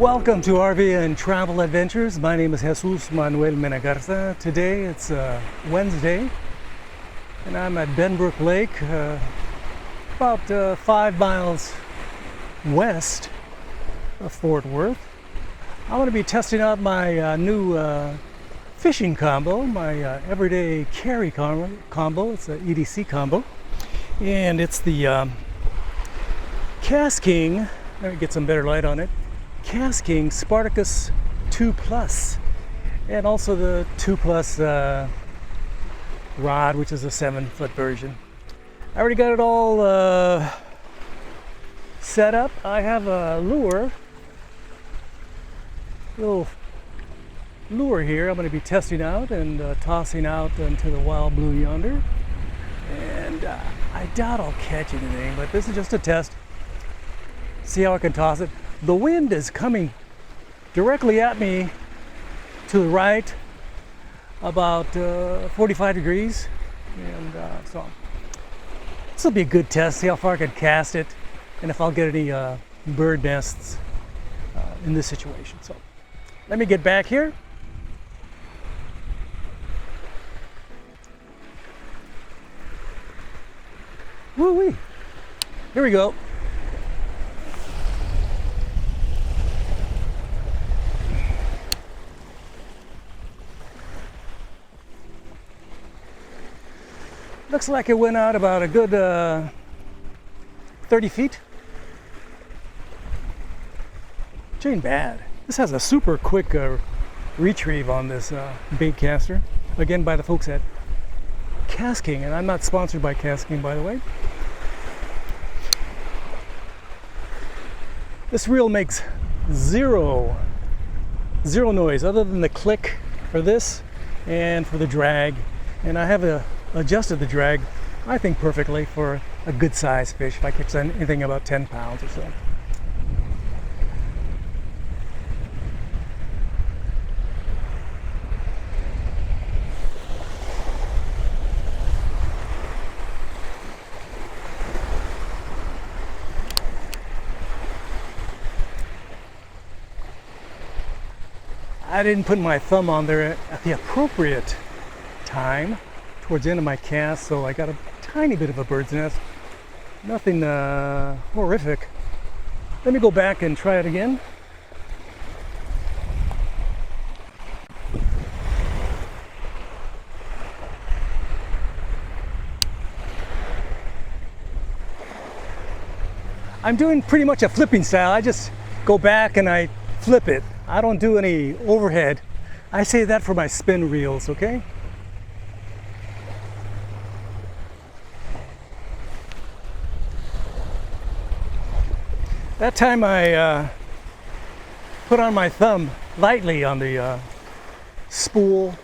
Welcome to RV and Travel Adventures. My name is Jesus Manuel Menagarza. Today it's Wednesday and I'm at Benbrook Lake, about 5 miles west of Fort Worth. I'm going to be testing out my new fishing combo, my everyday carry combo. It's an EDC combo, and it's the KastKing. Let me get some better light on it. KastKing Spartacus 2 Plus, and also the 2 Plus rod, which is a 7-foot version. I already got it all set up. I have a little lure here I'm going to be testing out and tossing out into the wild blue yonder, and I doubt I'll catch anything, but this is just a test. See how I can toss it. The wind is coming directly at me to the right, about 45 degrees, and so this will be a good test. See how far I can cast it, and if I'll get any bird nests in this situation. So let me get back here. Woo-wee! Here we go. Looks like it went out about a good 30 feet. Which ain't bad. This has a super quick retrieve on this baitcaster. Again, by the folks at KastKing, and I'm not sponsored by KastKing, by the way. This reel makes zero noise other than the click for this and for the drag, and I have adjusted the drag, I think, perfectly for a good size fish if I catch anything about 10 pounds or so. I didn't put my thumb on there at the appropriate time towards the end of my cast, so I got a tiny bit of a bird's nest. Nothing horrific. Let me go back and try it again. I'm doing pretty much a flipping style. I just go back and I flip it. I don't do any overhead. I say that for my spin reels, okay? That time I put on my thumb lightly on the spool.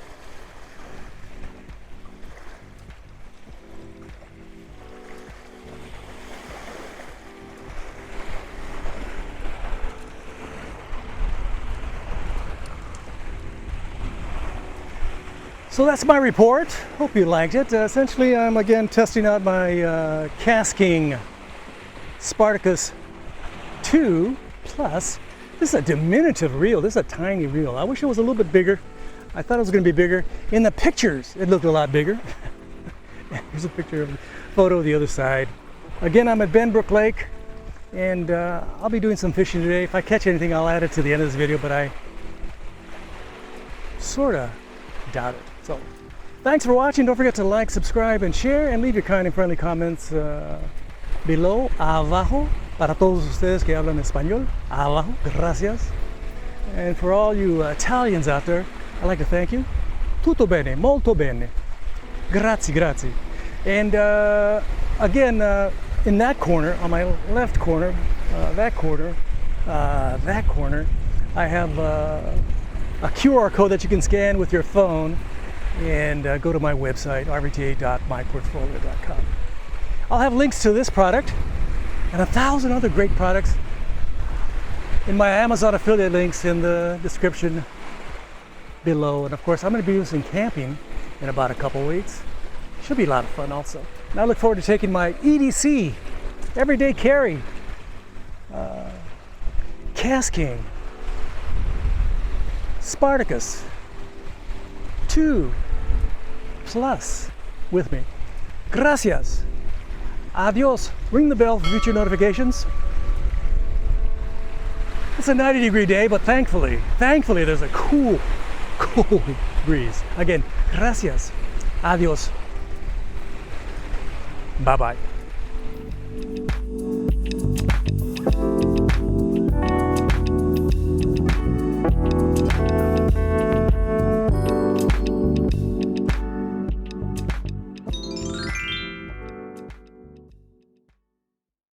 So that's my report. Hope you liked it. Essentially, I'm again testing out my KastKing Spartacus 2 Plus. This is a diminutive reel. This is a tiny reel. I wish it was a little bit bigger. I thought it was going to be bigger. In the pictures, it looked a lot bigger. Here's a photo of the other side. Again, I'm at Benbrook Lake, and I'll be doing some fishing today. If I catch anything, I'll add it to the end of this video, but I sort of doubt it. So, thanks for watching. Don't forget to like, subscribe, and share, and leave your kind and friendly comments below, abajo, para todos ustedes que hablan español, abajo, gracias. And for all you Italians out there, I'd like to thank you. Tutto bene, molto bene. Grazie, grazie. And again, in that corner, on my left corner, that corner, I have a QR code that you can scan with your phone and go to my website, rvta.myportfolio.com. I'll have links to this product and 1,000 other great products in my Amazon affiliate links in the description below. And of course, I'm going to be doing some camping in about a couple weeks. Should be a lot of fun also. And I look forward to taking my EDC, everyday carry, KastKing Spartacus 2 Plus with me. Gracias. Adios. Ring the bell for future notifications. It's a 90-degree day, but thankfully there's a cool breeze. Again, gracias. Adios. Bye-bye.